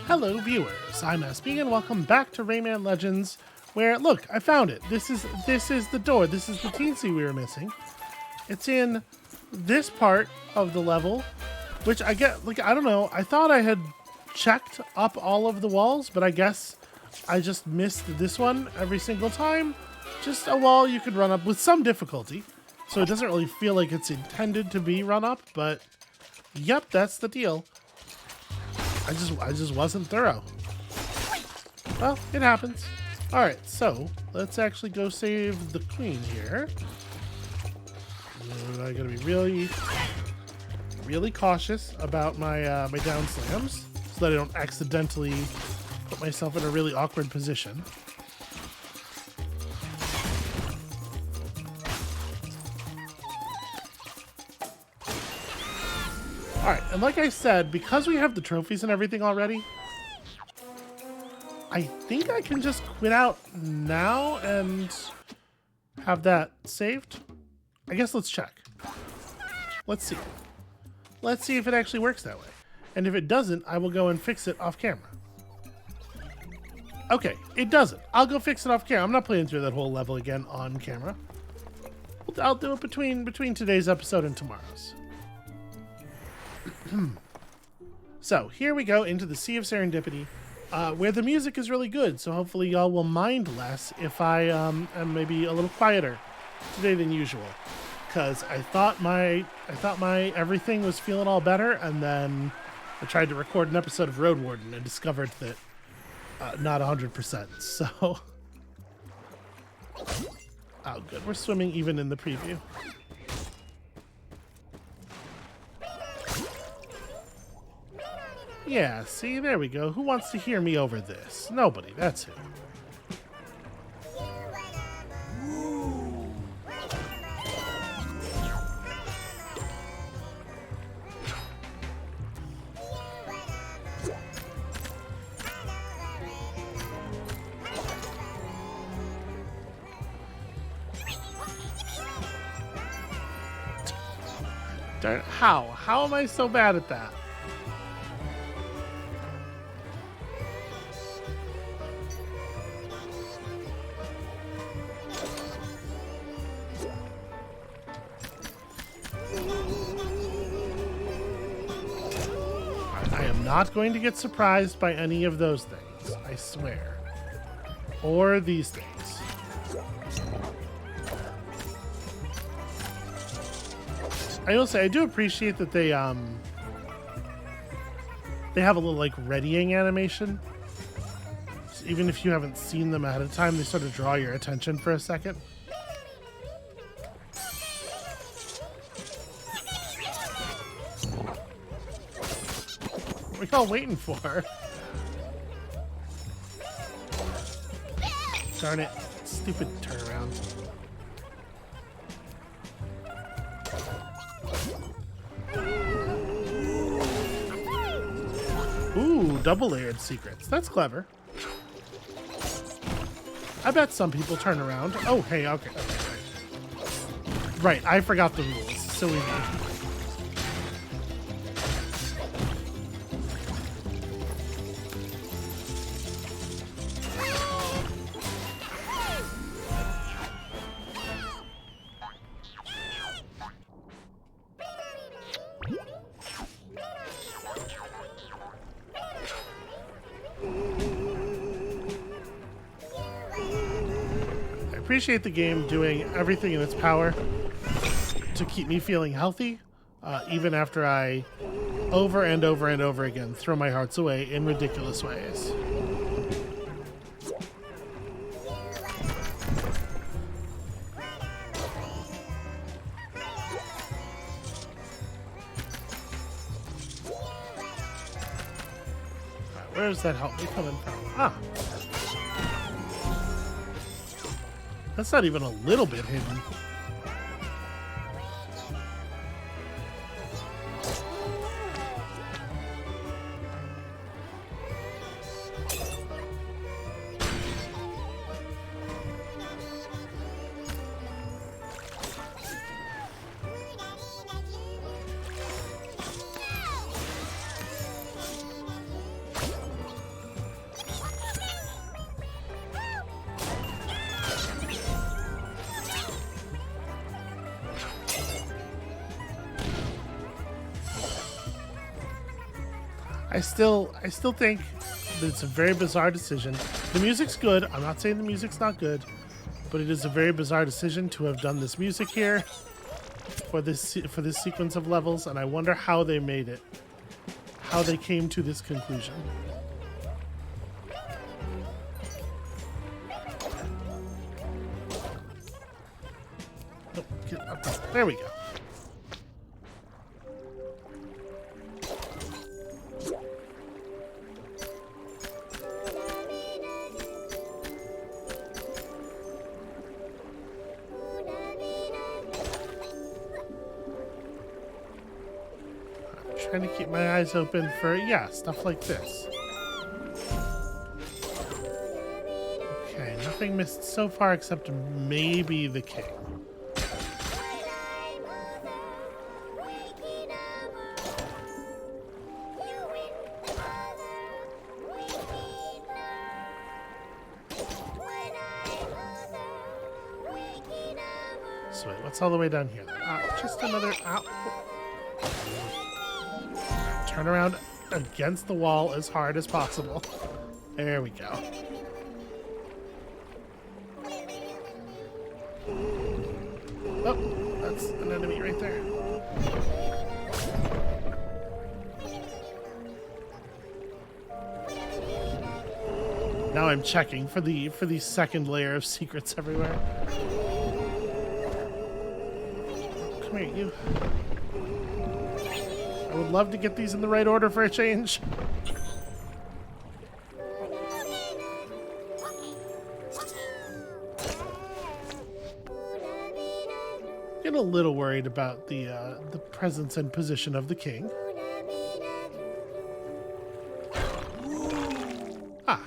Hello viewers, I'm SB and welcome back to Rayman Legends, where, look, I found it. This is the door. This is the teensy we were missing. It's in this part of the level, which I get, like, I don't know. I thought I had checked up all of the walls, but I guess I just missed this one every single time. Just a wall you could run up with some difficulty, so it doesn't really feel like it's intended to be run up, but yep, that's the deal. I just wasn't thorough. Well, it happens. All right, so let's actually go save the queen here. I gotta be really cautious about my my down slams so that I don't accidentally put myself in a really awkward position. Alright, and like I said, because we have the trophies and everything already, I think I can just quit out now and have that saved. I guess let's check. Let's see. Let's see if it actually works that way. And if it doesn't, I will go and fix it off camera. Okay, it doesn't. I'll go fix it off camera. I'm not playing through that whole level again on camera. I'll do it between today's episode and tomorrow's. So here we go into the Sea of Serendipity, where the music is really good. So hopefully y'all will mind less if I am maybe a little quieter today than usual, because I thought my everything was feeling all better, and then I tried to record an episode of Road Warden and discovered that not 100%. So oh, good. We're swimming even in the preview. Yeah, see, there we go. Who wants to hear me over this? Nobody, that's who. Darn, how am I so bad at that? Not going to get surprised by any of those things, I swear. Or these things. I will say I do appreciate that they have a little like readying animation. So even if you haven't seen them ahead of time, they sort of draw your attention for a second. What are y'all waiting for? Darn it. Stupid turnaround. Ooh, double layered secrets. That's clever. I bet some people turn around. Oh, hey, okay. Right, I forgot the rules. So easy. Appreciate the game doing everything in its power to keep me feeling healthy, even after I over and over and over again throw my hearts away in ridiculous ways. Right, where does that help me coming from? Ah. That's not even a little bit hidden. I still think that it's a very bizarre decision. The music's good. I'm not saying the music's not good, but it is a very bizarre decision to have done this music here for this sequence of levels, and I wonder how they made it, how they came to this conclusion. Oh, get up there. There we go. Trying to keep my eyes open for, yeah, stuff like this. Okay, nothing missed so far except maybe the king. So wait, what's all the way down here? Just another... Turn around against the wall as hard as possible. There we go. Oh, that's an enemy right there. Now I'm checking for the second layer of secrets everywhere. Come here, you. I would love to get these in the right order for a change. Get a little worried about the presence and position of the king. Ah.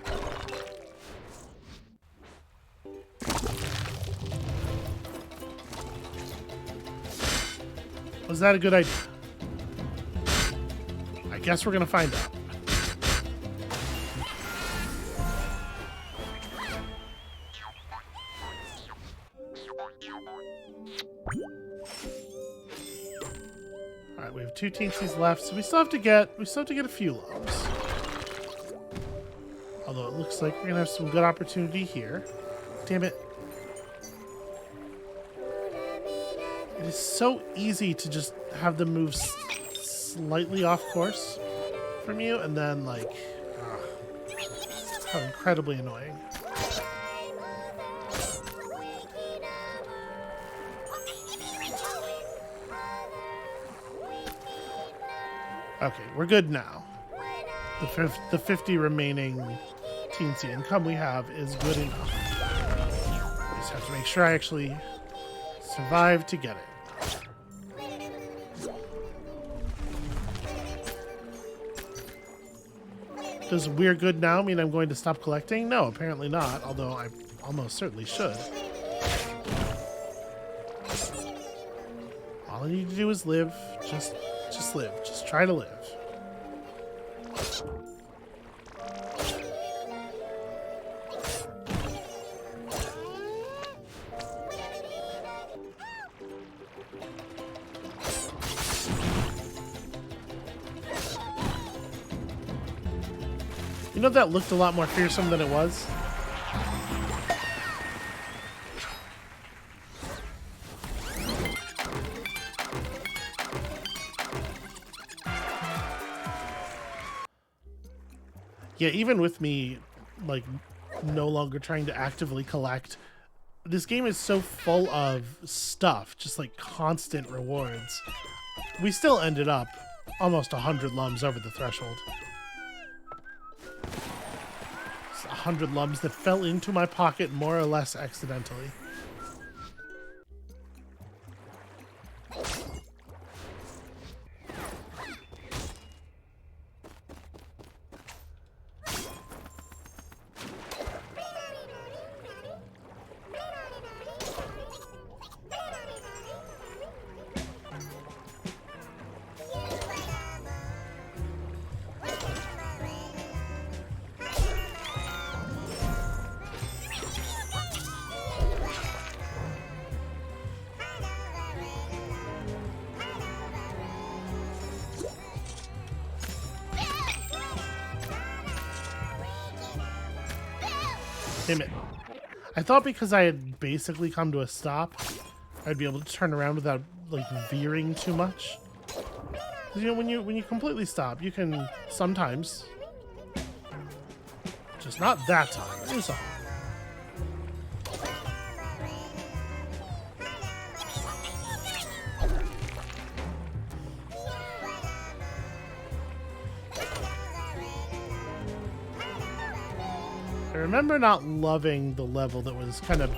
Was that a good idea? I guess we're gonna find out. All right, we have 2 teensies left, so we still have to get a few lumps. Although it looks like we're gonna have some good opportunity here. Damn it! It is so easy to just have them move slightly off course from you, and then like, how incredibly annoying. Okay, we're good now. The 50 remaining teensy income we have is good enough. I just have to make sure I actually survive to get it. Does we're good now mean I'm going to stop collecting? No, apparently not, although I almost certainly should. All I need to do is live. Just live. Just try to live. You know, that looked a lot more fearsome than it was. Yeah, even with me, like, no longer trying to actively collect, this game is so full of stuff, just like constant rewards. We still ended up almost 100 lums over the threshold. 100 lums that fell into my pocket more or less accidentally. Damn it. I thought because I had basically come to a stop, I'd be able to turn around without, like, veering too much. 'Cause, you know, when you completely stop, you can sometimes... Just not that time. It was all. I remember not loving the level that was kind of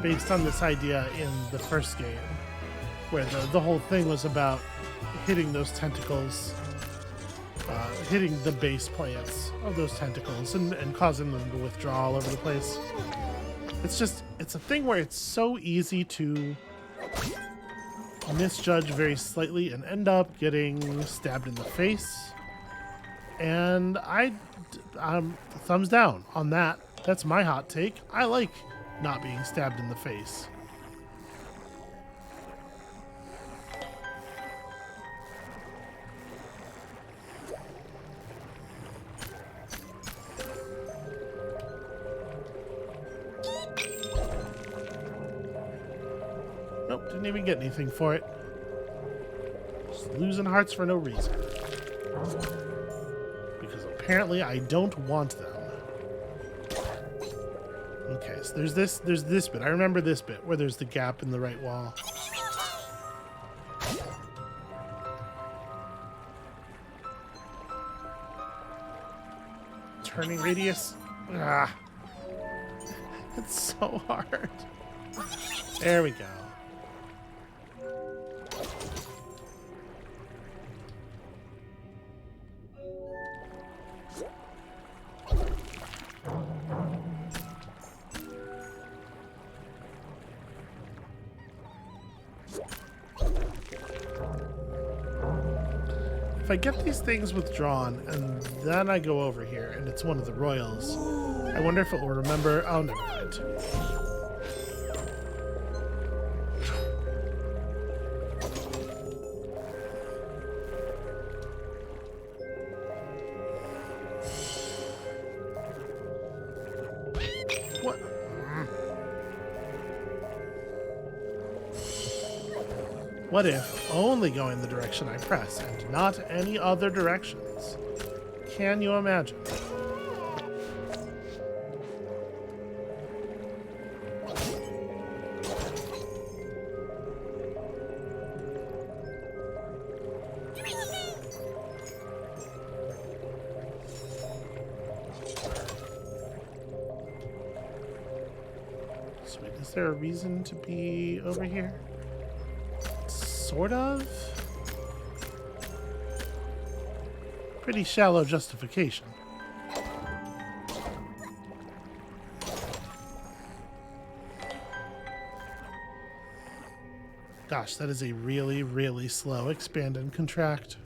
based on this idea in the first game, where the whole thing was about hitting those tentacles, hitting the base plants of those tentacles and causing them to withdraw all over the place. It's a thing where it's so easy to misjudge very slightly and end up getting stabbed in the face. And thumbs down on that. That's my hot take. I like not being stabbed in the face. Nope, didn't even get anything for it. Just losing hearts for no reason. Because apparently I don't want them. Okay, so there's this bit. I remember this bit where there's the gap in the right wall. Turning radius. Ah. It's so hard. There we go. If I get these things withdrawn and then I go over here and it's one of the royals, I wonder if it will remember. Oh, never mind. What? What if only going the direction I press and not any other directions? Can you imagine? Sweet, is there a reason to be over here? Sort of? Pretty shallow justification. Gosh, that is a really, really slow expand and contract.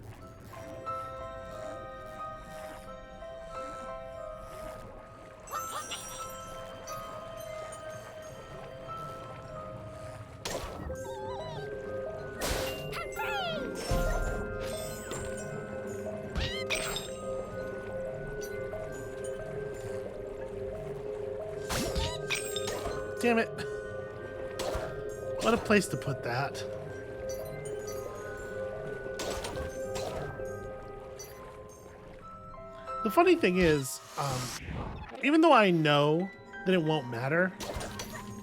Damn it. What a place to put that. The funny thing is, even though I know that it won't matter,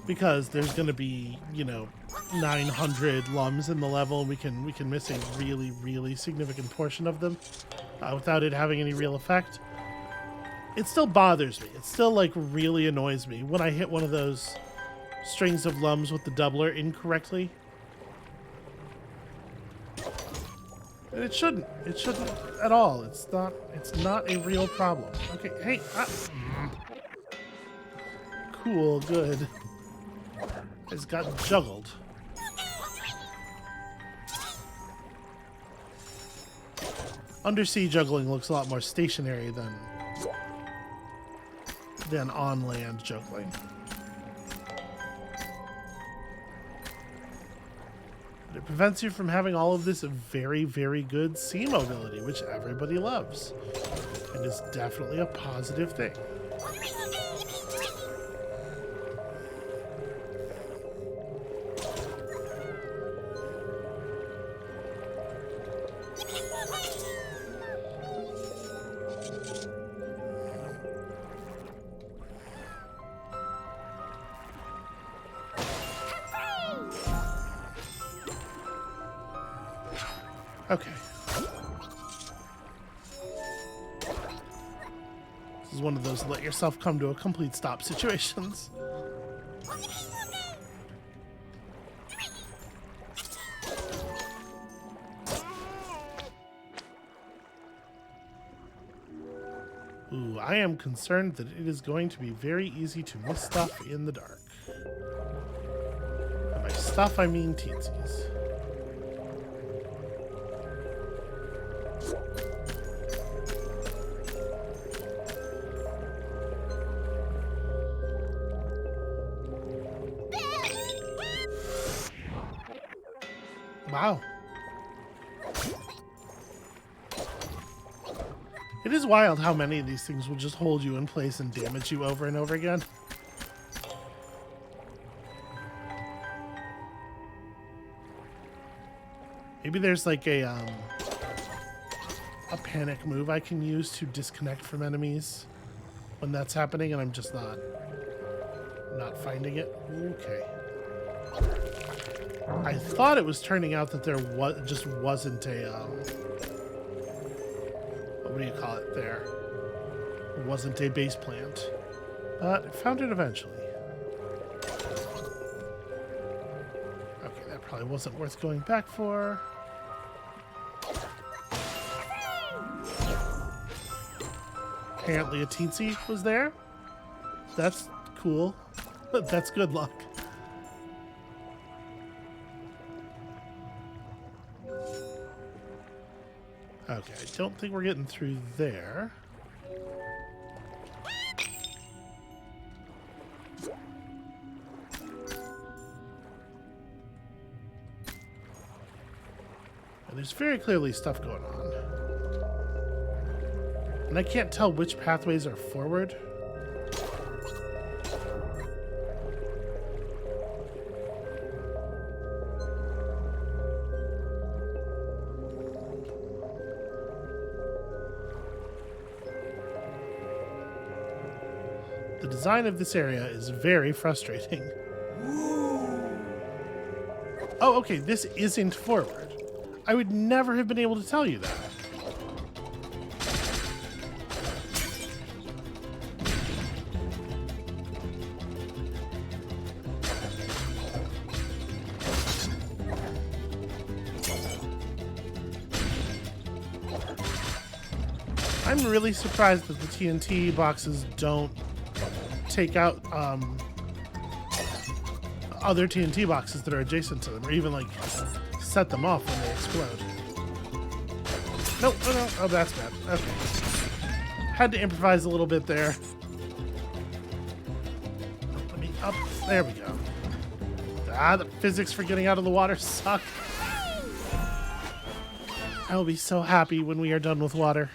because there's going to be, you know, 900 lums in the level, and we can miss a really, really significant portion of them without it having any real effect, it still bothers me. It still, like, really annoys me when I hit one of those strings of lums with the doubler incorrectly. And it shouldn't. It shouldn't at all. It's not a real problem. Okay, hey. Cool, good. It's got juggled. Undersea juggling looks a lot more stationary than on land juggling. It prevents you from having all of this very, very good sea mobility, which everybody loves, and is definitely a positive thing. Okay. This is one of those let yourself come to a complete stop situations. Ooh, I am concerned that it is going to be very easy to miss stuff in the dark. And by stuff, I mean teensies. Wow. It is wild how many of these things will just hold you in place and damage you over and over again. Maybe there's like a panic move I can use to disconnect from enemies when that's happening, and I'm just not finding it. Okay. I thought it was turning out that there just wasn't a what do you call it there? It wasn't a base plant, but I found it eventually. Okay, that probably wasn't worth going back for. Apparently a teensy was there. That's cool. That's good luck. Okay, I don't think we're getting through there. And there's very clearly stuff going on. And I can't tell which pathways are forward. The design of this area is very frustrating. Oh, okay, this isn't forward. I would never have been able to tell you that. I'm really surprised that the TNT boxes don't take out other TNT boxes that are adjacent to them, or even like set them off when they explode. Nope, no, oh, that's bad. Okay. Had to improvise a little bit there. Let me up. There we go. Ah, the physics for getting out of the water suck. I will be so happy when we are done with water.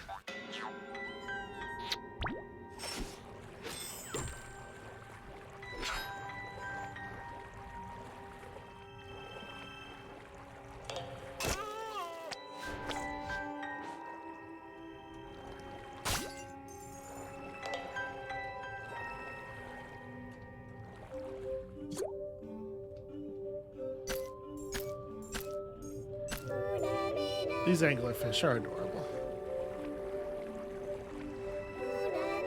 These anglerfish are adorable.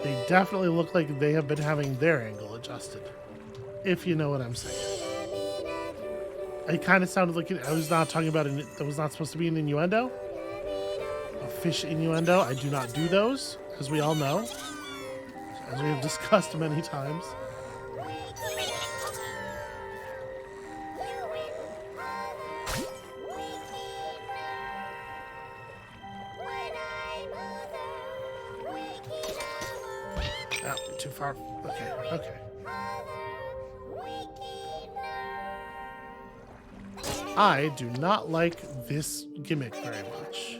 They definitely look like they have been having their angle adjusted, if you know what I'm saying. It kind of sounded like I was not talking about it. That was not supposed to be an innuendo. A fish innuendo. I do not do those, as we all know, as we have discussed many times. Oh, too far. Okay, okay. I do not like this gimmick very much.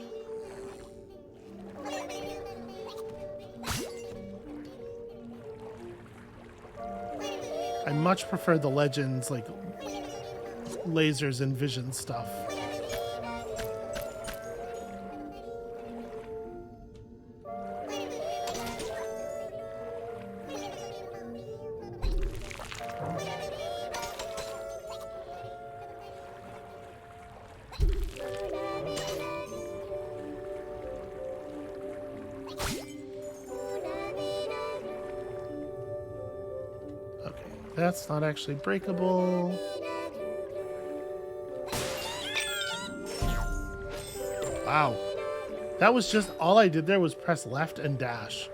I much prefer the Legends, like, lasers and vision stuff. That's not actually breakable. Wow. That was just all I did there was press left and dash.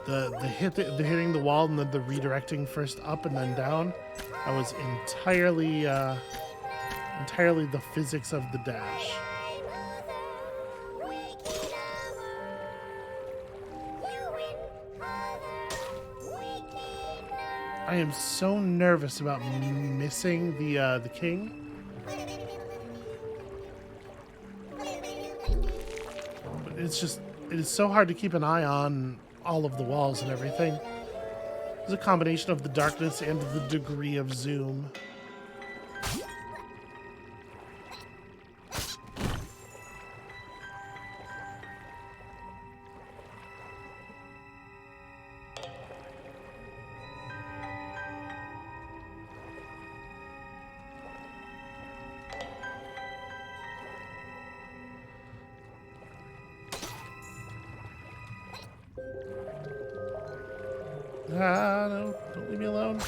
The hitting the wall and then the redirecting first up and then down. That was entirely the physics of the dash. I am so nervous about missing the king. But it is so hard to keep an eye on all of the walls and everything. It's a combination of the darkness and the degree of zoom. No, don't leave me alone.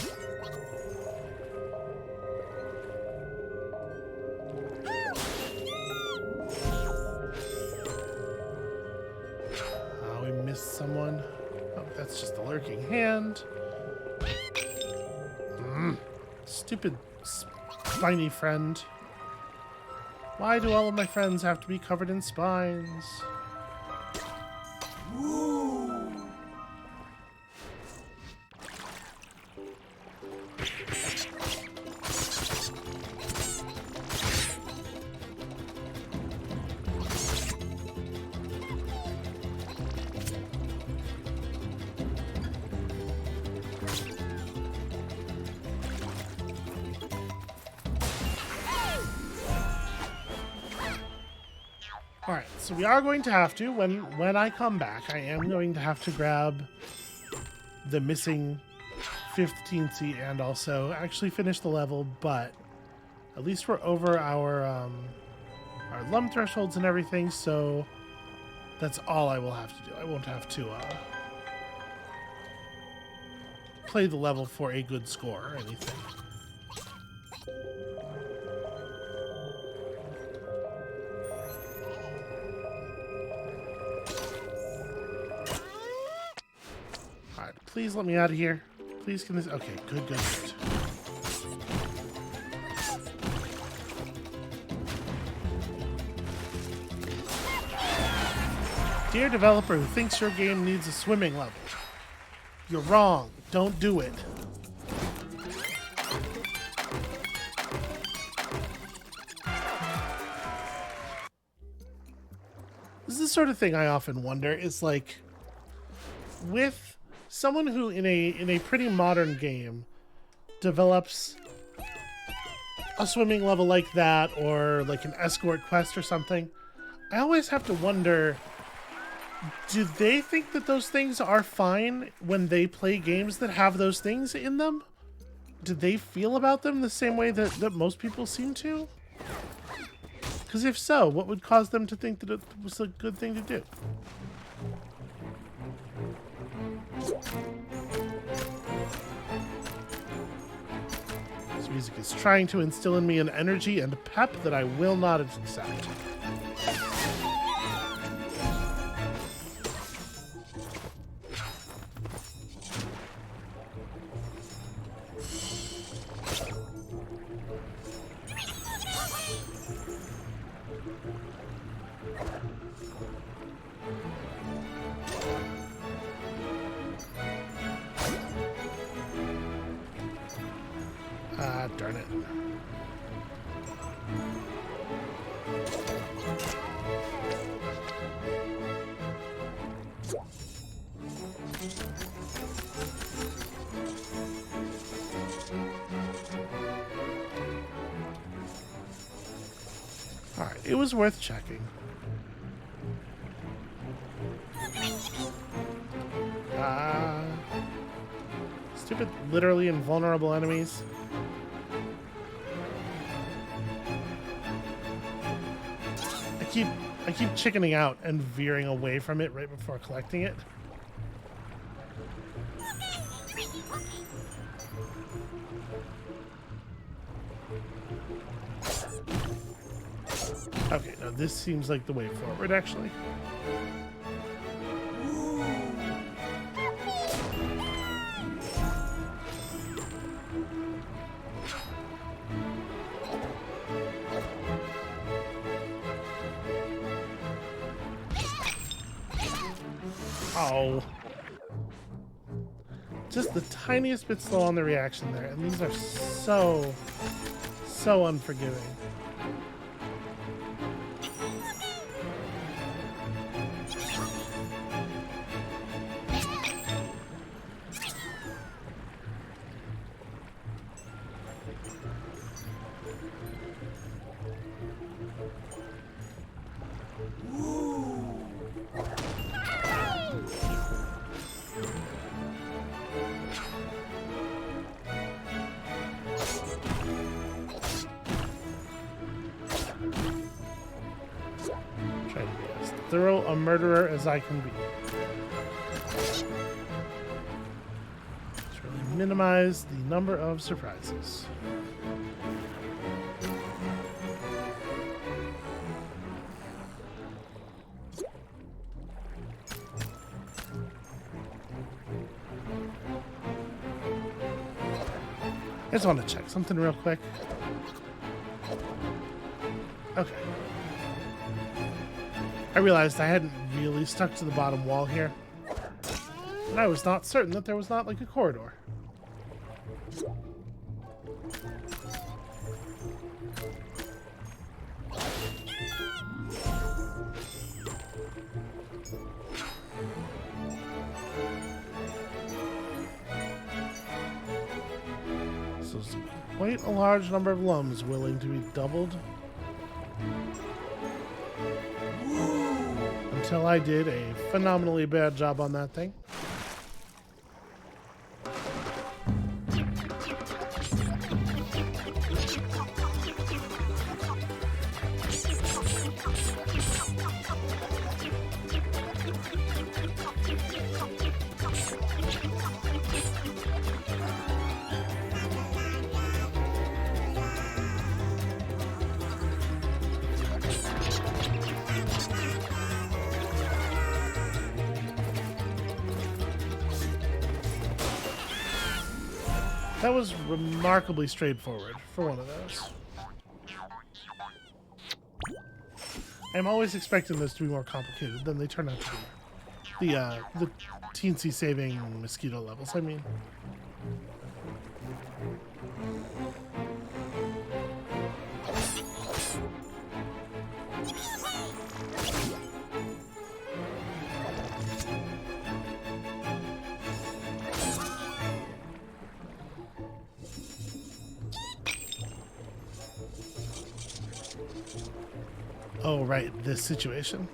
Oh, we missed someone. Oh, that's just a lurking hand. Stupid spiny friend. Why do all of my friends have to be covered in spines? Alright, so we are going to have to, when I come back, I am going to have to grab the missing 15th seat and also actually finish the level, but at least we're over our lum thresholds and everything, so that's all I will have to do. I won't have to play the level for a good score or anything. Please let me out of here. Please, can this... Okay, good. Dear developer who thinks your game needs a swimming level, you're wrong. Don't do it. This is the sort of thing I often wonder. Is like, with someone who in a pretty modern game develops a swimming level like that or like an escort quest or something, I always have to wonder, do they think that those things are fine when they play games that have those things in them? Do they feel about them the same way that most people seem to? Because if so, what would cause them to think that it was a good thing to do? This music is trying to instill in me an energy and pep that I will not accept. Darn it. All right, it was worth checking. Stupid, literally invulnerable enemies. I keep chickening out and veering away from it right before collecting it. Okay, now this seems like the way forward, actually. Oh. Just the tiniest bit slow on the reaction there, and these are so unforgiving. Trying to be as thorough a murderer as I can be. Let's really minimize the number of surprises. I just want to check something real quick. Okay. I realized I hadn't really stuck to the bottom wall here. And I was not certain that there was not like a corridor. So it's quite a large number of lums willing to be doubled. Until I did a phenomenally bad job on that thing. That was remarkably straightforward for one of those. I'm always expecting those to be more complicated than they turn out to be. The teensy saving mosquito levels, I mean. Oh, right, this situation.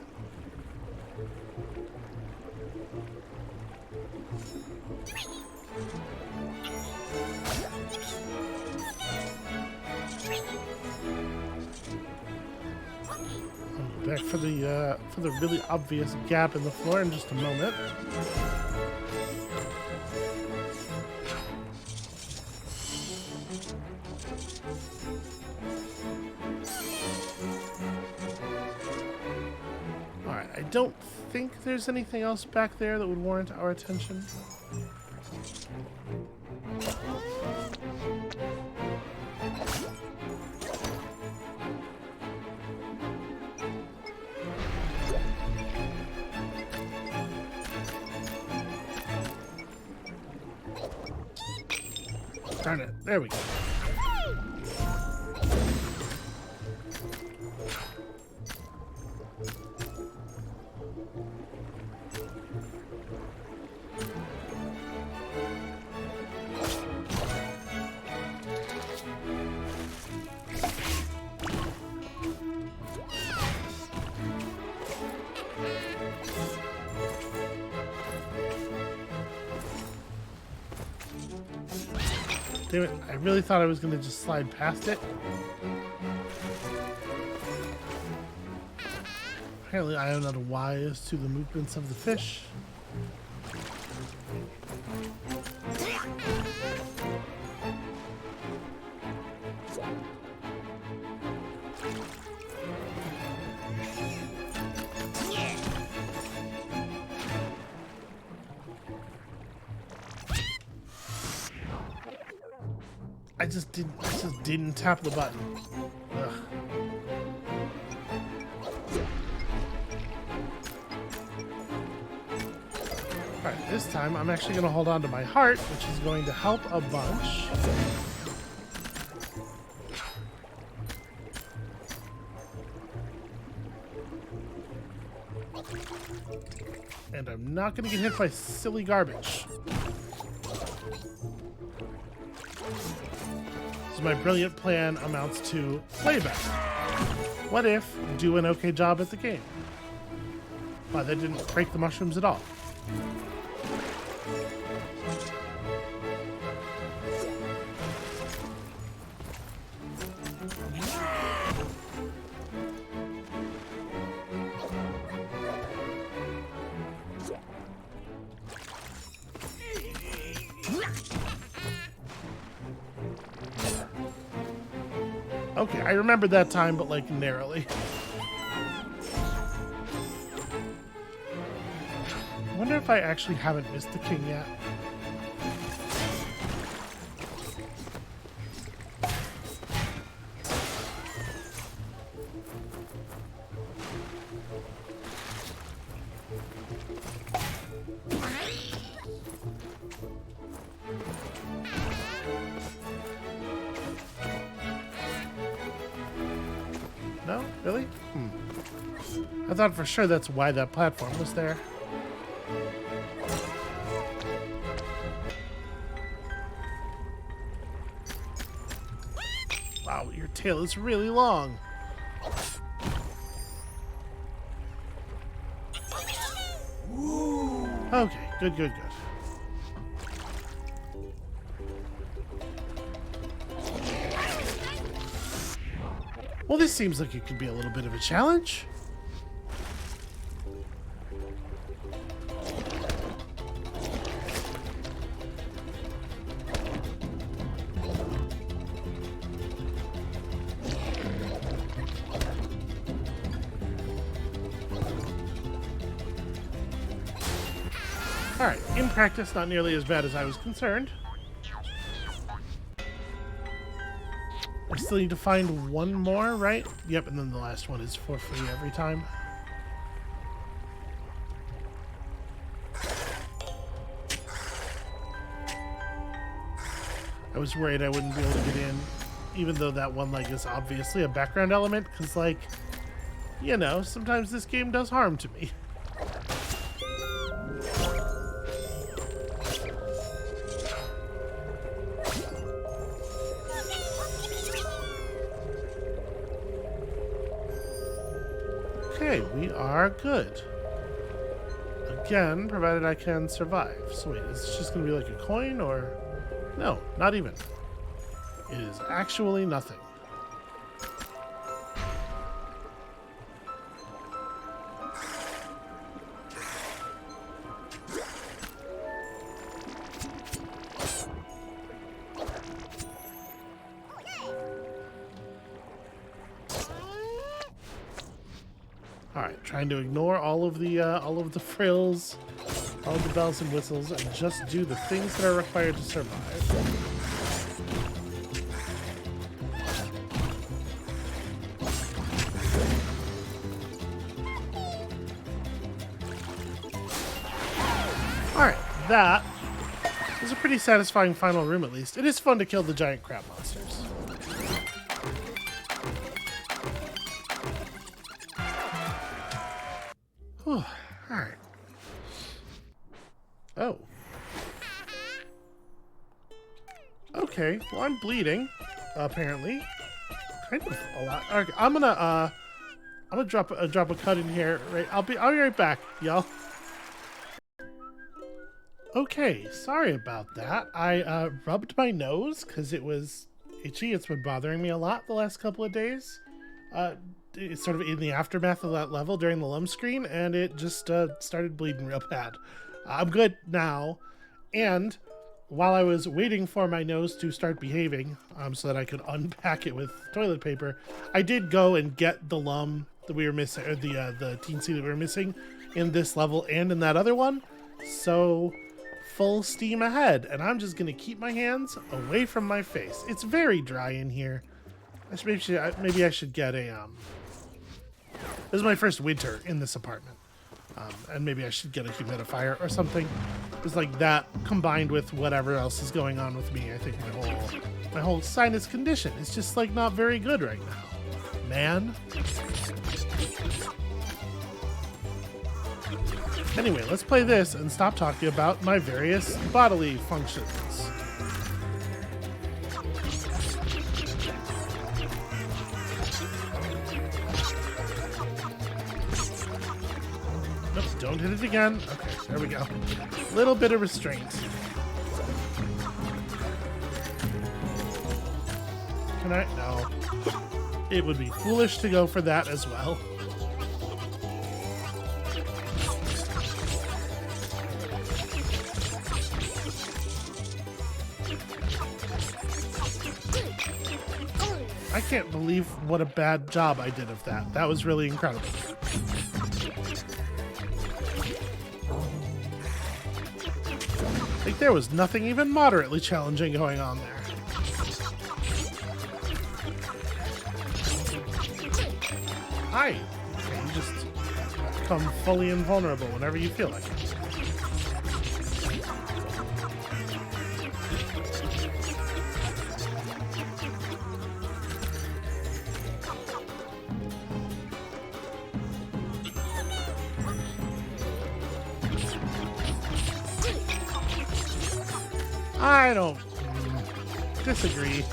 I'll go back for the really obvious gap in the floor in just a moment. I don't think there's anything else back there that would warrant our attention. Darn it. There we go. Damn it, I really thought I was going to just slide past it. Apparently I am not wise to the movements of the fish. I just didn't tap the button. Ugh. Alright, this time I'm actually going to hold on to my heart, which is going to help a bunch. And I'm not going to get hit by silly garbage. So my brilliant plan amounts to play better. What if do an okay job at the game? Wow, that didn't break the mushrooms at all. Okay, I remembered that time, but like narrowly. I wonder if I actually haven't missed the king yet. No? Really? I thought for sure that's why that platform was there. Wow, your tail is really long. Okay, good, good, good. Well, this seems like it could be a little bit of a challenge. Alright, in practice, not nearly as bad as I was concerned. I still need to find one more, right? Yep, and then the last one is for free every time. I was worried I wouldn't be able to get in, even though that one leg is obviously a background element, because, like, you know, sometimes this game does harm to me. Okay, we are good. Again, provided I can survive. So wait, is this just going to be like a coin or... No, not even. It is actually nothing. Alright, trying to ignore all of the frills, all of the bells and whistles, and just do the things that are required to survive. Alright, that is a pretty satisfying final room, at least. It is fun to kill the giant crab monsters. Alright. Oh. Okay, well I'm bleeding, apparently. Kind of a lot. Okay, I'm gonna drop a cut in here. Right, I'll be right back, y'all. Okay, sorry about that. I rubbed my nose because it was itchy. It's been bothering me a lot the last couple of days. It's sort of in the aftermath of that level during the lum screen, and it just started bleeding real bad. I'm good now, and while I was waiting for my nose to start behaving, so that I could unpack it with toilet paper, I did go and get the lum that we were missing, or the teensy that we were missing in this level and in that other one. So full steam ahead, and I'm just gonna keep my hands away from my face. It's very dry in here. Maybe I should get a this is my first winter in this apartment, and maybe I should get a humidifier or something. It's like that combined with whatever else is going on with me. I think my whole sinus condition is just like not very good right now, man. Anyway, let's play this and stop talking about my various bodily functions. Nope, don't hit it again. Okay, there we go. Little bit of restraint. Can I? No. It would be foolish to go for that as well. I can't believe what a bad job I did of that. That was really incredible. Like there was nothing even moderately challenging going on there. Hi. Okay, you just become fully invulnerable whenever you feel like it. I don't disagree.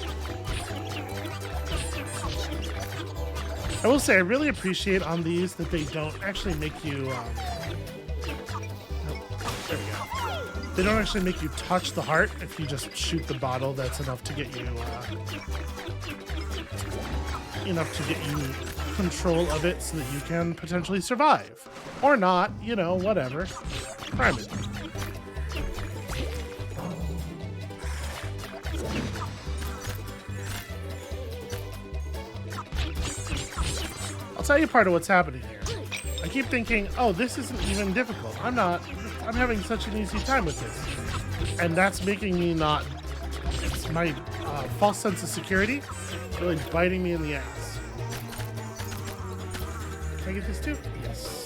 I will say I really appreciate on these that they don't actually make you there we go. They don't actually make you touch the heart. If you just shoot the bottle, that's enough to get you control of it so that you can potentially survive. Or not, you know, whatever. Prime it. I'll tell you part of what's happening here. I keep thinking, oh, this isn't even difficult. I'm having such an easy time with this. And that's making me not, it's my false sense of security really biting me in the ass. Can I get this too? Yes.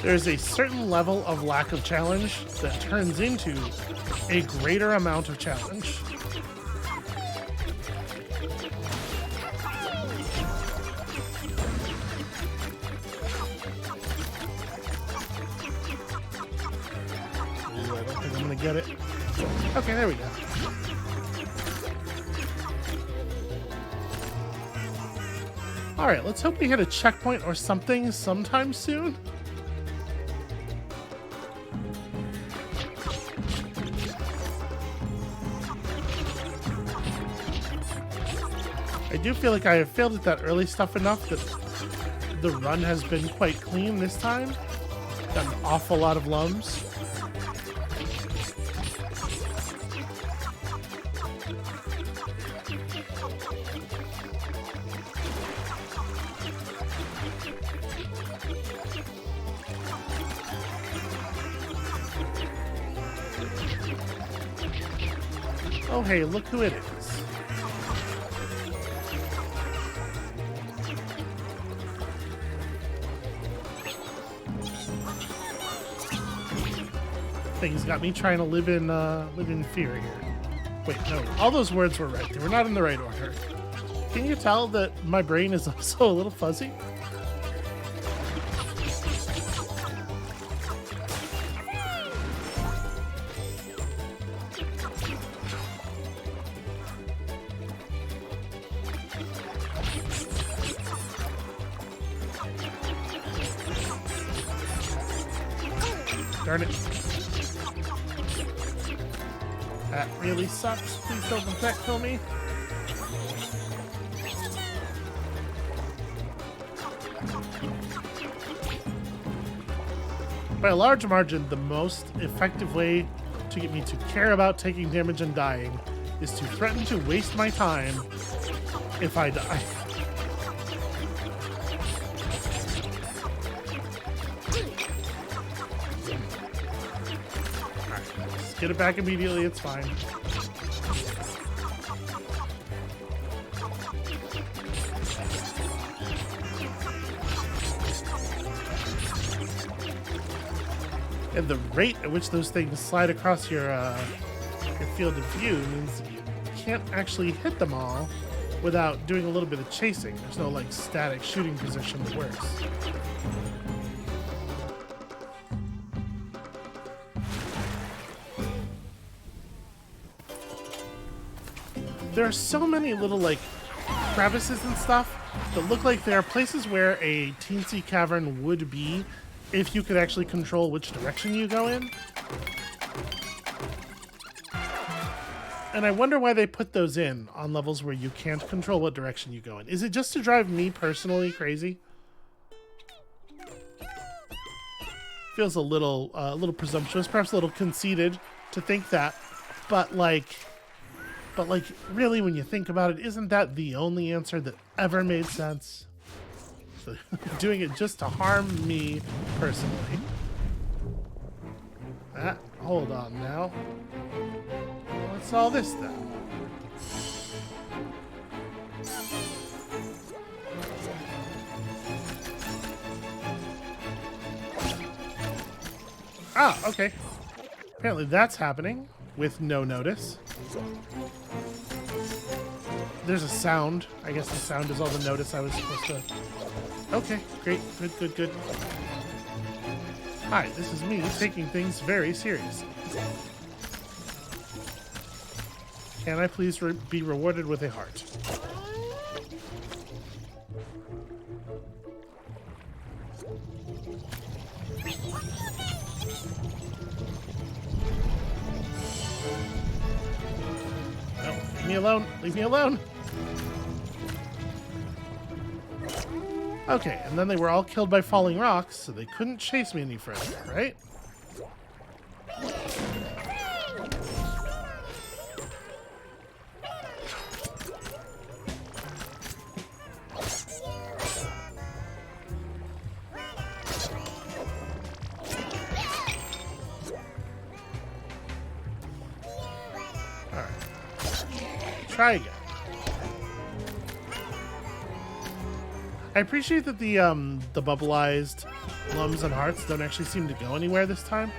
There's a certain level of lack of challenge that turns into a greater amount of challenge. Ooh, I don't think I'm gonna get it. Okay, there we go. All right, let's hope we hit a checkpoint or something sometime soon. I do feel like I have failed at that early stuff enough that the run has been quite clean this time. Got an awful lot of lums. Oh hey, look who it is. Things got me trying to live in fear here. Wait, no, all those words were right. They were not in the right order. Can you tell that my brain is also a little fuzzy? Darn it. That really sucks. Please don't protect kill me. By a large margin, the most effective way to get me to care about taking damage and dying is to threaten to waste my time if I die. Alright, just get it back immediately, it's fine. And the rate at which those things slide across your field of view means that you can't actually hit them all without doing a little bit of chasing. There's no like static shooting position that works. There are so many little like crevices and stuff that look like there are places where a teensy cavern would be if you could actually control which direction you go in. And I wonder why they put those in on levels where you can't control what direction you go in. Is it just to drive me personally crazy? Feels a little presumptuous, perhaps a little conceited to think that. But really, when you think about it, isn't that the only answer that ever made sense? Doing it just to harm me personally. Hold on now. What's all this then? Ah, okay. Apparently that's happening with no notice. There's a sound. I guess the sound is all the notice I was supposed to... Okay, great. Good. Hi, this is me taking things very seriously. Can I please be rewarded with a heart? No, leave me alone. Leave me alone. Okay, and then they were all killed by falling rocks, so they couldn't chase me any further, right? Alright. Try again. I appreciate that the bubbleized plums and hearts don't actually seem to go anywhere this time.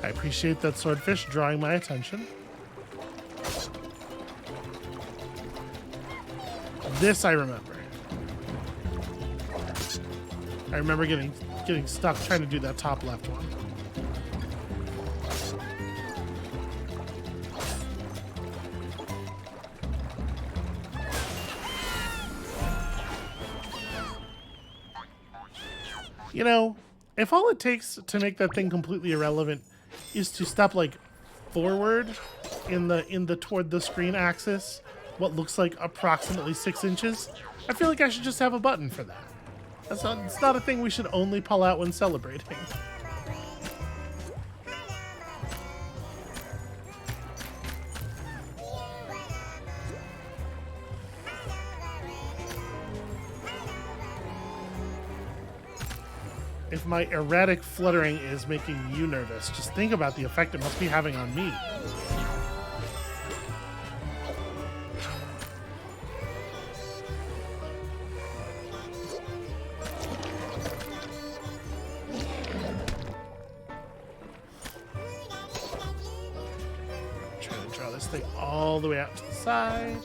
I appreciate that swordfish drawing my attention. This I remember. I remember getting stuck trying to do that top left one. You know, if all it takes to make that thing completely irrelevant is to step like forward in the toward the screen axis, what looks like approximately 6 inches, I feel like I should just have a button for that. It's not a thing we should only pull out when celebrating. If my erratic fluttering is making you nervous, just think about the effect it must be having on me. Trying to draw this thing all the way out to the side.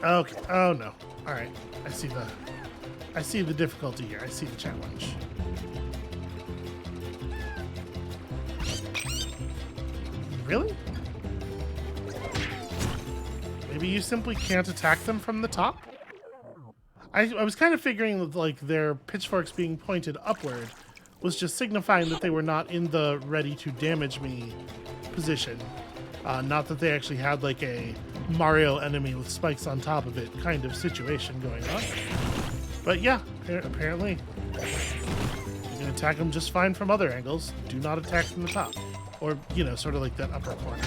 Okay. Oh no. All right. I see the difficulty here. I see the challenge. Really? Maybe you simply can't attack them from the top? I was kind of figuring that, like, their pitchforks being pointed upward was just signifying that they were not in the ready to damage me position. Not that they actually had, like, a Mario enemy with spikes on top of it kind of situation going on. But yeah, apparently you can attack them just fine from other angles. Do not attack from the top. Or, you know, sort of like that upper corner.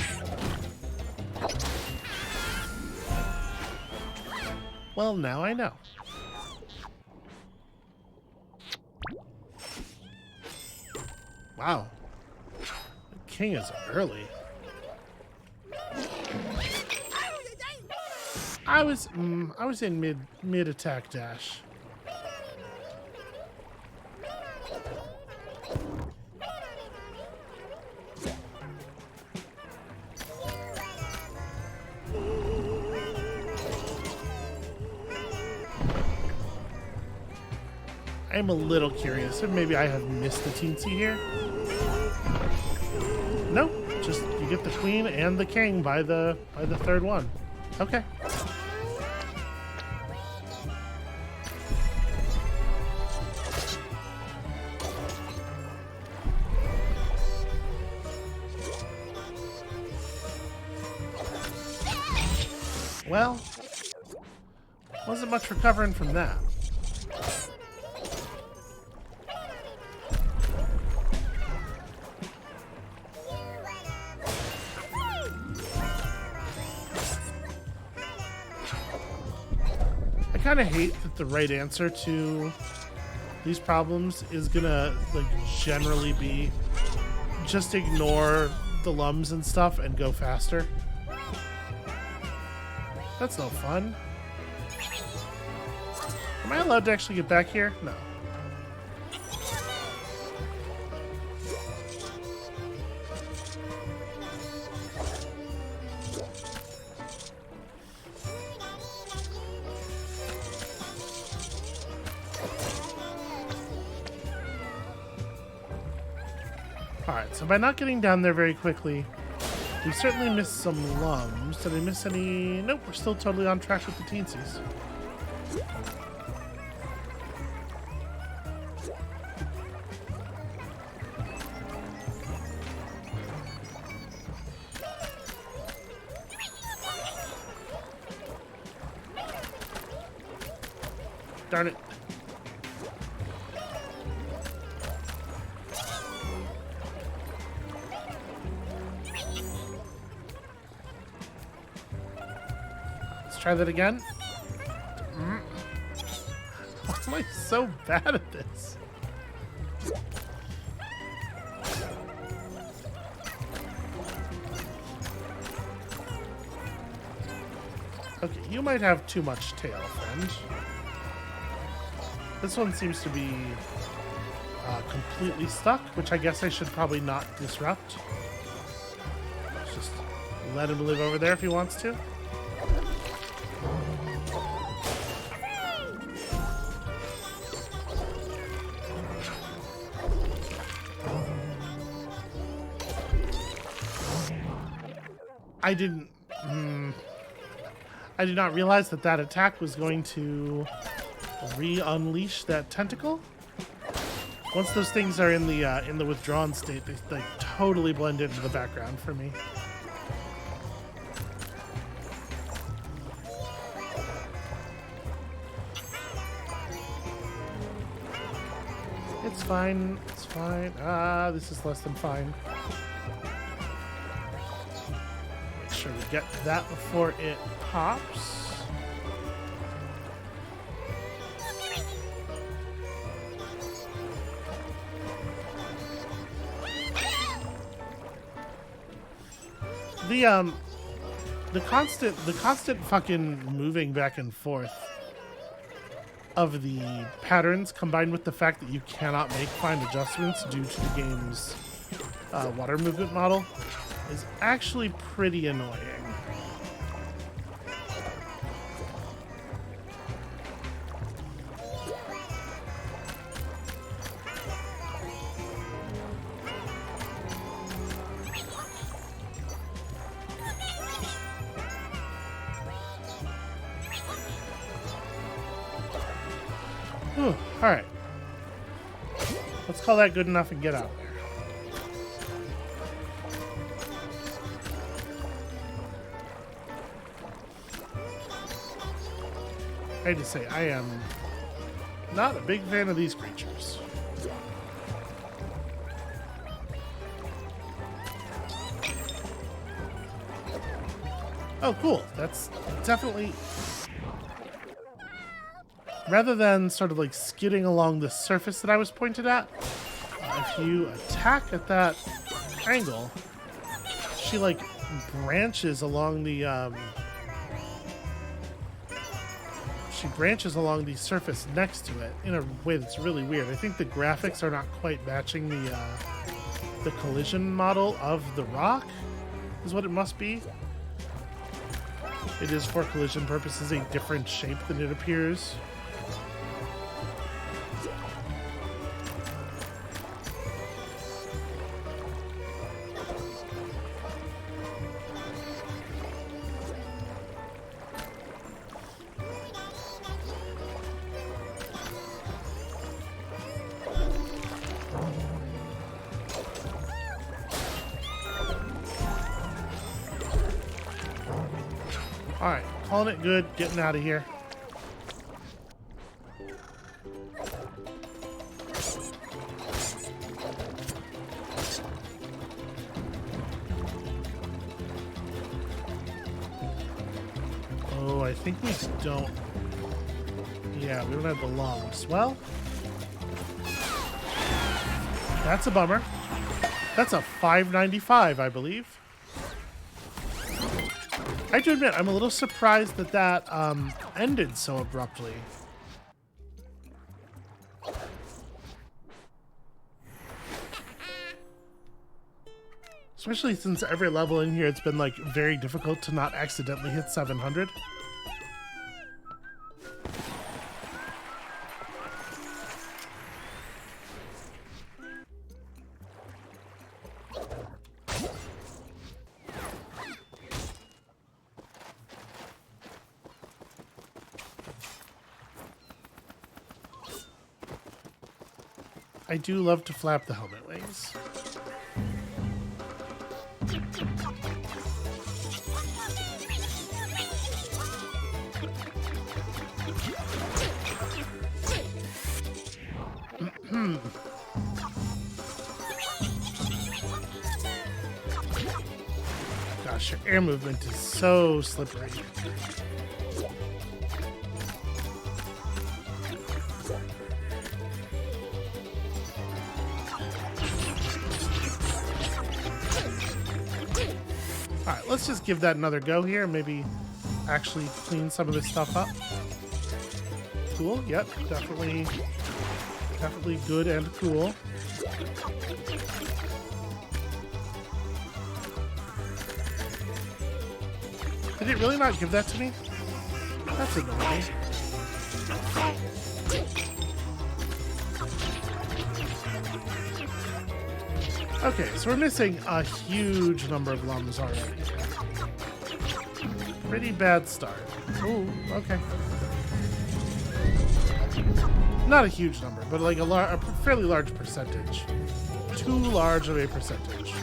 Well, now I know. Wow. The king is early. I was in mid attack dash. I'm a little curious if maybe I have missed the teensy here. No, just you get the queen and the king by the third one. Okay. Well, wasn't much recovering from that. I kind of hate that the right answer to these problems is gonna, like, generally be just ignore the lums and stuff and go faster. That's no fun. Am I allowed to actually get back here? No. Alright, so by not getting down there very quickly, we certainly missed some lums. Did I miss any? Nope, we're still totally on track with the teensies. Darn it. Try that again. Why am I so bad at this? Okay, you might have too much tail, friend. This one seems to be completely stuck, which I guess I should probably not disrupt. Let's just let him live over there if he wants to. I did not realize that that attack was going to re-unleash that tentacle. Once those things are in the withdrawn state, they totally blend into the background for me. It's fine. It's fine. Ah, this is less than fine. Make sure we get that before it pops. The constant fucking moving back and forth of the patterns, combined with the fact that you cannot make fine adjustments due to the game's water movement model, is actually pretty annoying. Alright. Let's call that good enough and get out there. I hate to say, I am not a big fan of these creatures. Oh, cool. That's definitely... Rather than sort of like skidding along the surface that I was pointed at, if you attack at that angle, she like branches along the surface next to it in a way that's really weird. I think the graphics are not quite matching the collision model of the rock, is what it must be. It is, for collision purposes, a different shape than it appears. Alright, calling it good, getting out of here. Oh, I think we don't... Yeah, we don't have the lungs. Well, that's a bummer. That's a 595, I believe. I have to admit, I'm a little surprised that that ended so abruptly. Especially since every level in here, it's been like very difficult to not accidentally hit 700. I do love to flap the helmet wings. Gosh, your air movement is so slippery. Alright, let's just give that another go here and maybe actually clean some of this stuff up. Cool, yep, definitely good and cool. Did it really not give that to me? That's annoying. Okay, so we're missing a huge number of lums already. Pretty bad start. Ooh, okay. Not a huge number, but like a fairly large percentage. Too large of a percentage.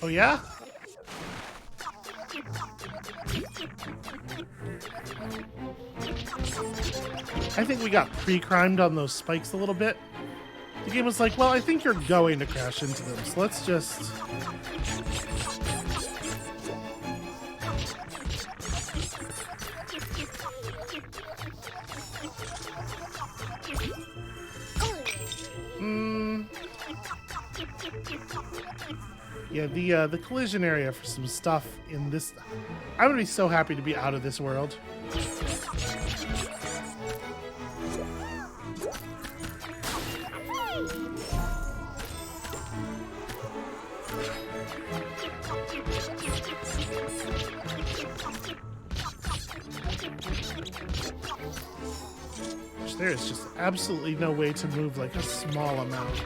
Oh yeah? I think we got pre-crimed on those spikes a little bit. The game was like, well, I think you're going to crash into them, so let's just... Yeah, the collision area for some stuff in this... I would be so happy to be out of this world. There is just absolutely no way to move like a small amount.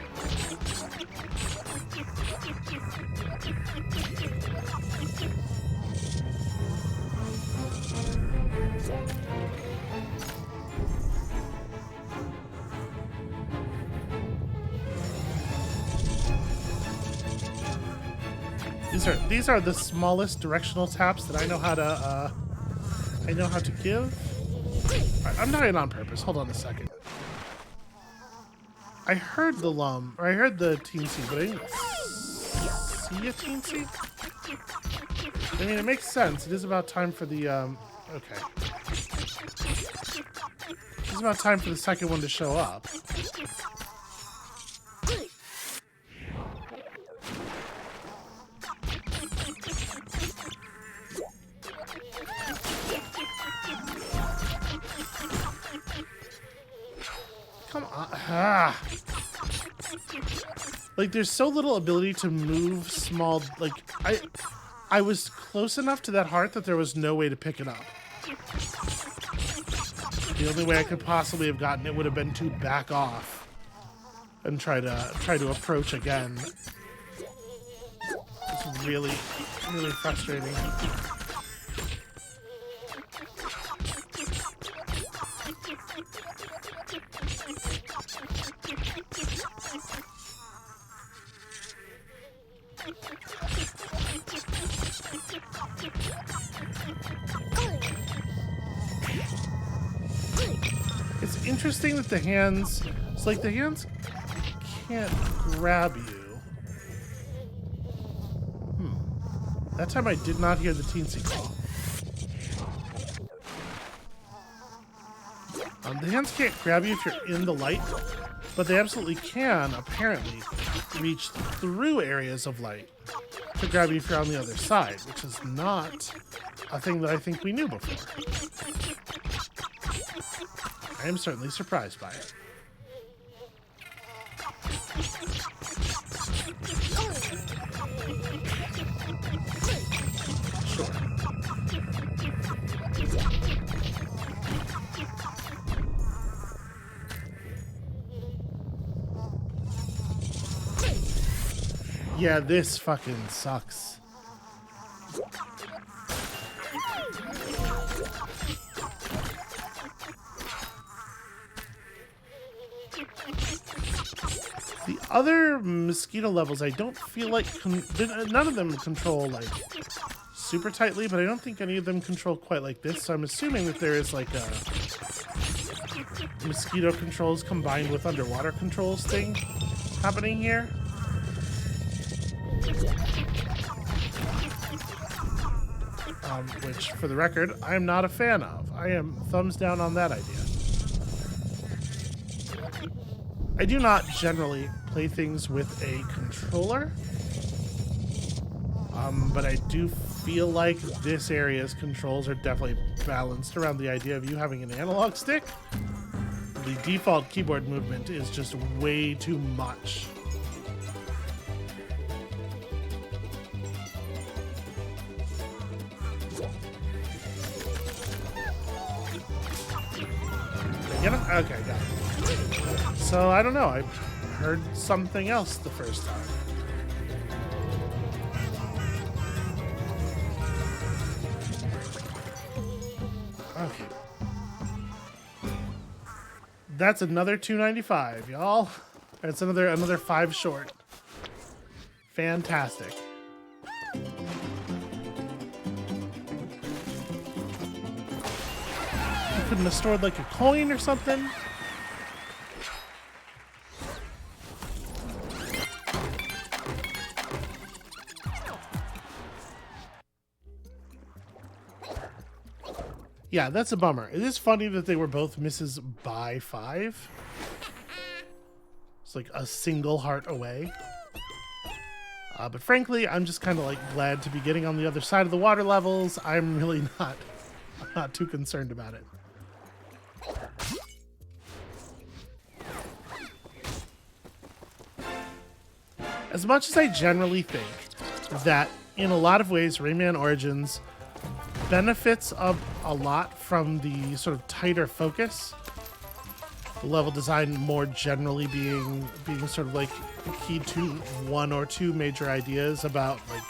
These are the smallest directional taps that I know how to give. Right, I'm dying on purpose. Hold on a second. I heard the I heard the teensy, but I didn't see a teensy. I mean, it makes sense. It is about time for the okay. It's about time for the second one to show up. Come on. Ah. Like, there's so little ability to move small. Like, I was close enough to that heart that there was no way to pick it up. The only way I could possibly have gotten it would have been to back off and try to approach again. It's really, really frustrating. It's interesting that the hands, it's like the hands can't grab you. That time I did not hear the teensy call. The hands can't grab you if you're in the light, but they absolutely can, apparently, reach through areas of light to grab you if you're on the other side, which is not a thing that I think we knew before. I am certainly surprised by it. Sure. Yeah, this fucking sucks. The other mosquito levels, I don't feel like none of them control like super tightly, but I don't think any of them control quite like this. So I'm assuming that there is like a mosquito controls combined with underwater controls thing happening here. Which, for the record, I am not a fan of. I am thumbs down on that idea. I do not generally play things with a controller, but I do feel like this area's controls are definitely balanced around the idea of you having an analog stick. The default keyboard movement is just way too much. Get him? Okay, got it. So, I don't know. I heard something else the first time. Okay. That's another $2.95, y'all. That's another 5 short. Fantastic. Couldn't have stored like a coin or something. Yeah, that's a bummer. It is funny that they were both misses by 5. It's like a single heart away. But frankly, I'm just kind of like glad to be getting on the other side of the water levels. I'm really not too concerned about it. As much as I generally think that in a lot of ways Rayman Origins benefits a lot from the sort of tighter focus the level design more generally being sort of like keyed to one or two major ideas about like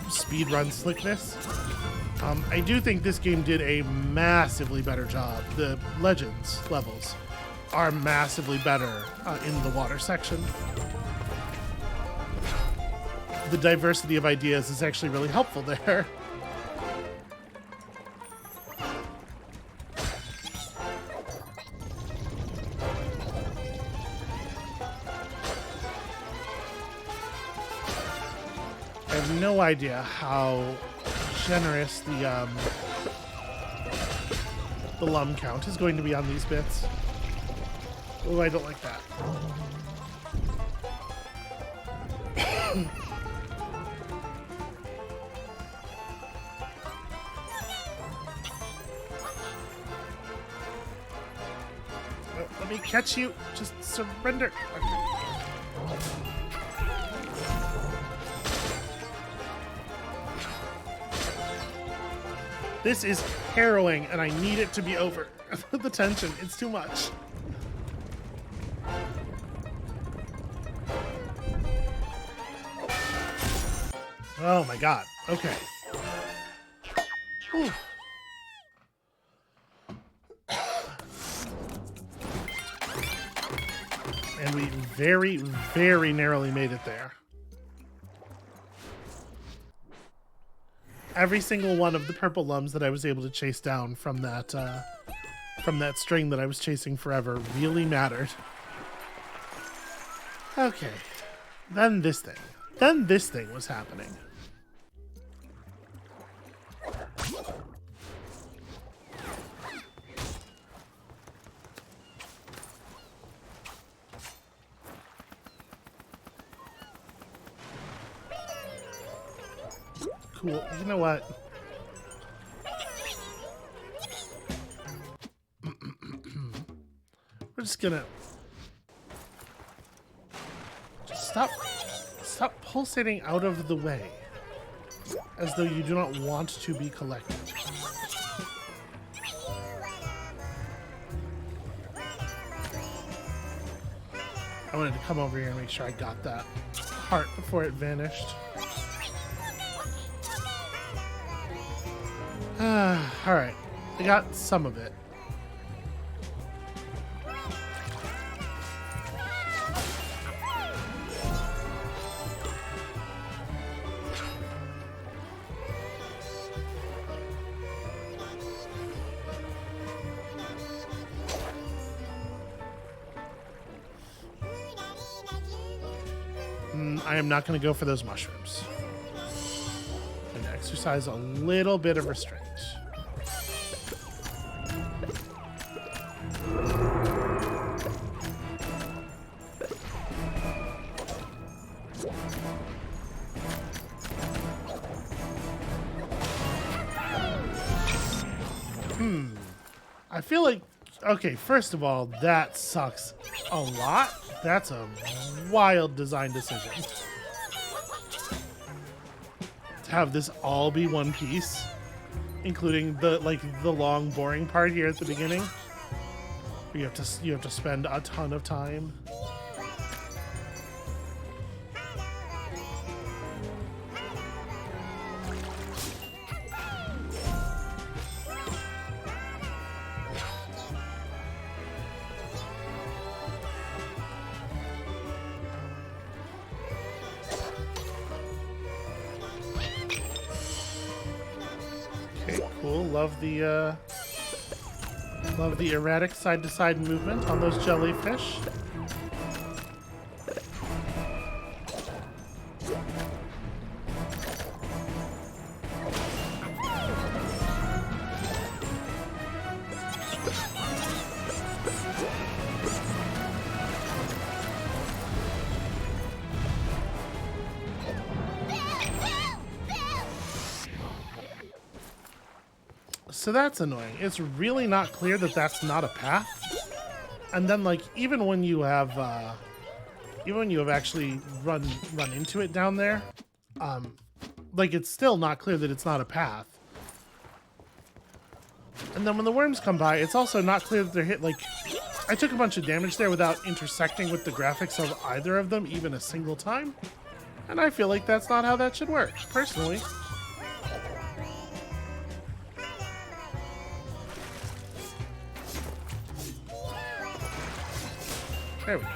speedrun slickness. I do think this game did a massively better job. The Legends levels are massively better in the water section. The diversity of ideas is actually really helpful there. I have no idea how generous the lum count is going to be on these bits. Oh, I don't like that. Let me catch you. Just surrender. Okay. This is harrowing, and I need it to be over. The tension, it's too much. Oh my god. Okay. Whew. And we very, very narrowly made it there. Every single one of the purple lums that I was able to chase down from that string that I was chasing forever really mattered. Okay. Then this thing. Then this thing was happening. Cool. You know what? We're just gonna stop pulsating out of the way, as though you do not want to be collected. I wanted to come over here and make sure I got that heart before it vanished. Alright, I got some of it. I am not going to go for those mushrooms. And exercise a little bit of restraint. I feel like, okay, first of all, that sucks a lot. That's a wild design decision. To have this all be one piece, including the long boring part here at the beginning. You have to spend a ton of time. Cool. Love the erratic side-to-side movement on those jellyfish. So that's annoying. It's really not clear that that's not a path. And then, like, even when you have actually run into it down there, like, it's still not clear that it's not a path. And then when the worms come by, it's also not clear that they're hit. Like, I took a bunch of damage there without intersecting with the graphics of either of them even a single time. And I feel like that's not how that should work, personally. There we go.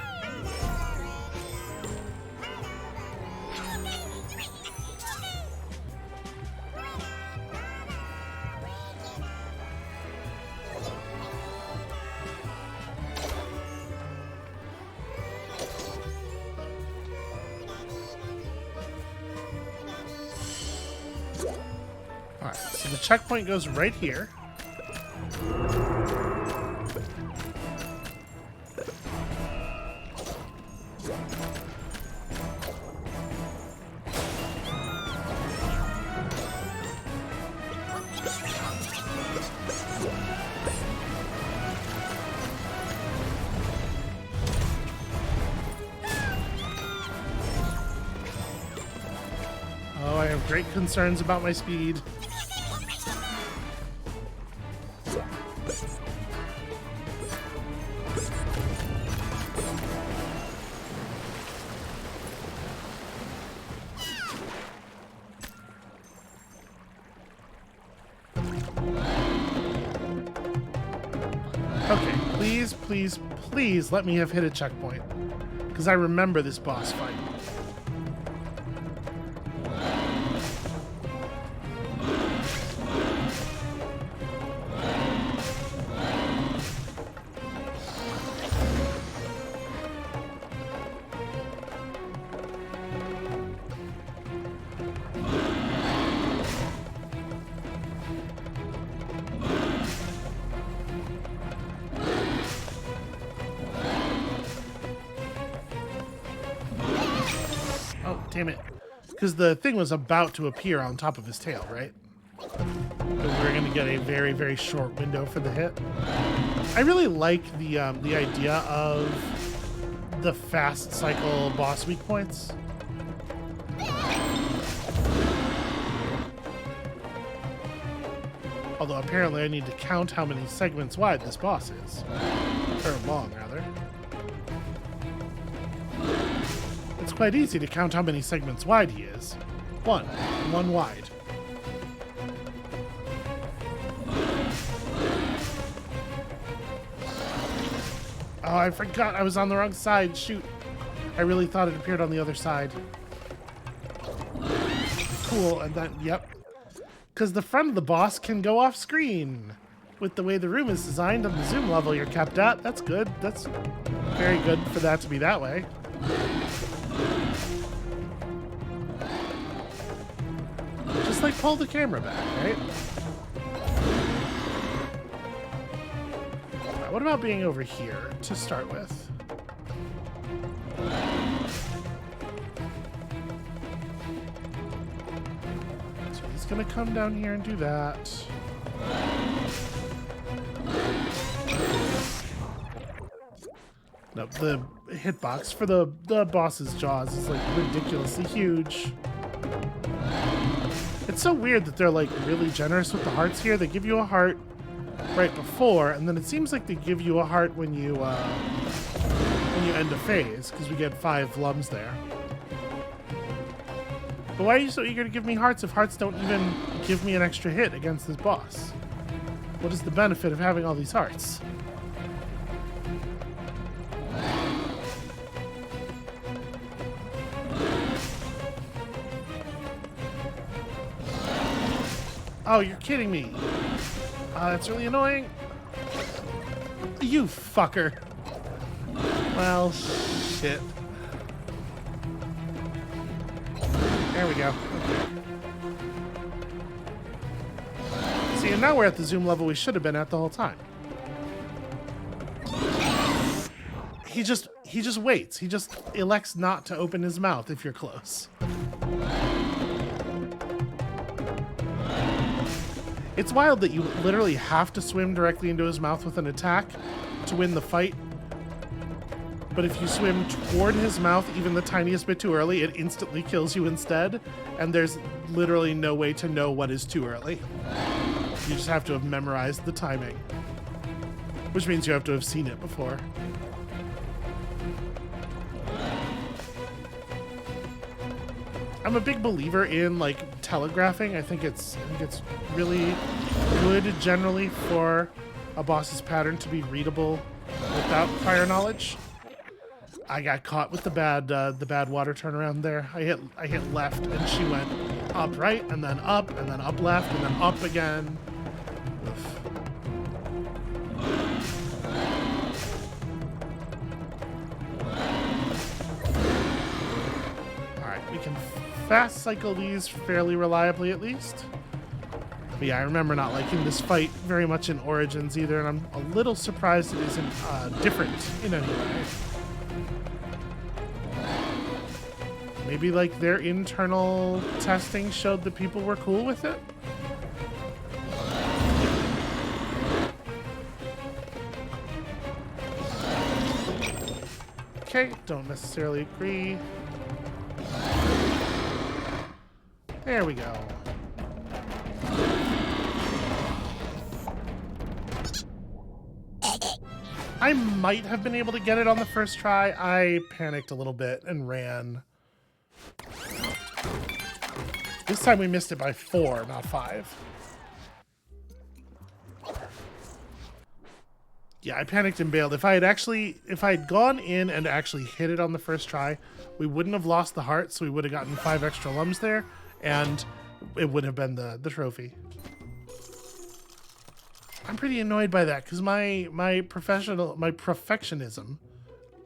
Alright, so the checkpoint goes right here. Oh, I have great concerns about my speed. Okay, please, please, please let me have hit a checkpoint. Because I remember this boss fight. Oh, damn it. Because the thing was about to appear on top of his tail, right? But we were going to get a very, very short window for the hit. I really like the idea of the fast cycle boss weak points. Although apparently I need to count how many segments wide this boss is. Or long, rather. It's quite easy to count how many segments wide he is. One wide. Oh, I forgot I was on the wrong side. Shoot. I really thought it appeared on the other side. Cool, and then, yep. Because the front of the boss can go off screen. With the way the room is designed and the zoom level you're kept at, that's good. That's very good for that to be that way. Just like pull the camera back, right? Alright, what about being over here to start with? So he's gonna come down here and do that. No, the hitbox for the boss's jaws is like ridiculously huge. It's so weird that they're like really generous with the hearts here. They give you a heart right before, and then it seems like they give you a heart when you end a phase, because we get 5 lums there. But why are you so eager to give me hearts if hearts don't even give me an extra hit against this boss? What is the benefit of having all these hearts? Oh, you're kidding me. That's really annoying. You fucker. Well, shit. There we go. Okay. See, and now we're at the zoom level we should have been at the whole time. He just waits. He just elects not to open his mouth if you're close. It's wild that you literally have to swim directly into his mouth with an attack to win the fight. But if you swim toward his mouth even the tiniest bit too early, it instantly kills you instead. And there's literally no way to know what is too early. You just have to have memorized the timing. which means you have to have seen it before. I'm a big believer in like telegraphing. I think it's really good generally for a boss's pattern to be readable without prior knowledge. I got caught with the bad water turnaround there. I hit left and she went up right and then up left and then up again. Oof. All right, we can fast cycle these fairly reliably at least. But yeah, I remember not liking this fight very much in Origins either, and I'm a little surprised it isn't different in any way. Maybe like their internal testing showed that people were cool with it? Okay, don't necessarily agree. There we go. I might have been able to get it on the first try. I panicked a little bit and ran. This time we missed it by 4, not 5. Yeah, I panicked and bailed. If I had gone in and actually hit it on the first try, we wouldn't have lost the heart, so we would have gotten 5 extra lums there, and it would have been the trophy. I'm pretty annoyed by that because my perfectionism,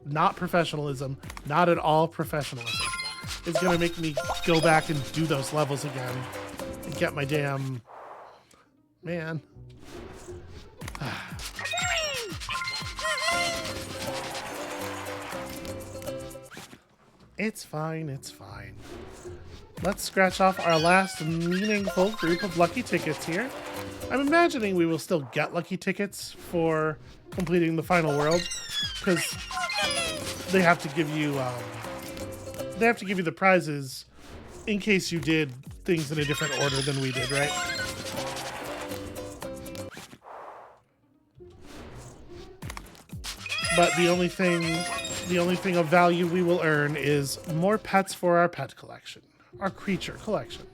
not professionalism, not at all professionalism, is gonna make me go back and do those levels again and get my damn man. It's fine, it's fine. Let's scratch off our last meaningful group of lucky tickets here. I'm imagining we will still get lucky tickets for completing the final world because they have to give you the prizes in case you did things in a different order than we did, right? But the only thing of value we will earn is more pets for our pet collection, our creature collection.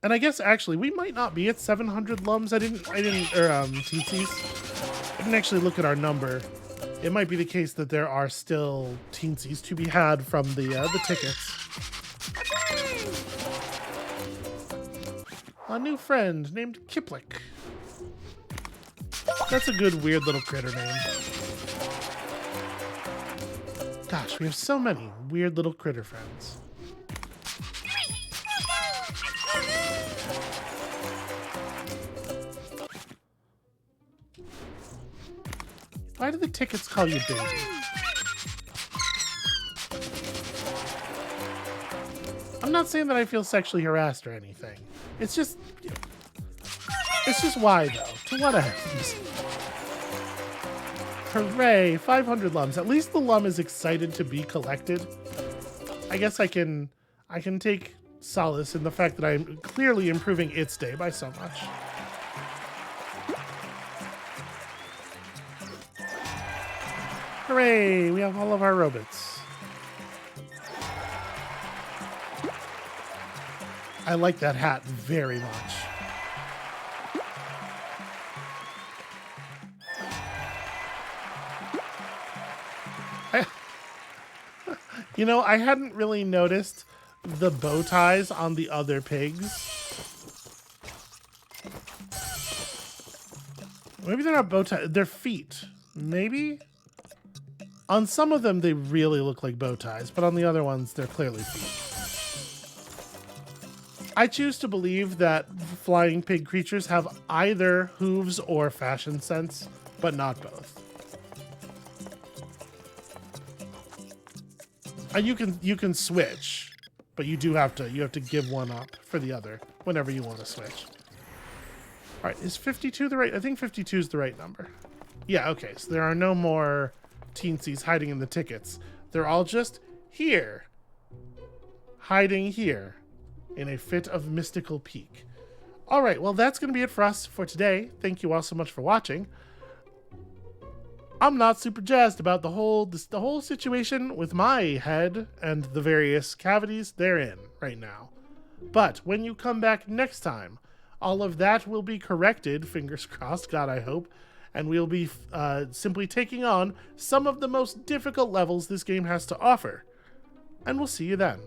And I guess actually we might not be at 700 lums. I didn't teensies. I didn't actually look at our number. It might be the case that there are still teensies to be had from the tickets. A new friend named Kiplik. That's a good weird little critter name. Gosh, we have so many weird little critter friends. Why do the tickets call you baby? I'm not saying that I feel sexually harassed or anything. It's just why though? To what end? Hooray, 500 lums. At least the lum is excited to be collected. I guess I can take solace in the fact that I'm clearly improving its day by so much. Hooray, we have all of our robots. I like that hat very much. You know, I hadn't really noticed the bow ties on the other pigs. Maybe they're not bow ties, they're feet. Maybe? On some of them, they really look like bow ties, but on the other ones, they're clearly feet. I choose to believe that flying pig creatures have either hooves or fashion sense, but not both. And you can switch, but you have to give one up for the other whenever you want to switch. All right, is 52 the right? I think 52 is the right number. Yeah, okay. So there are no more teensies hiding in the tickets. They're all just here, hiding here in a fit of mystical pique. All right, well, that's going to be it for us for today. Thank you all so much for watching. I'm not super jazzed about the whole situation with my head and the various cavities therein right now. But when you come back next time, all of that will be corrected, fingers crossed, God I hope, and we'll be simply taking on some of the most difficult levels this game has to offer. And we'll see you then.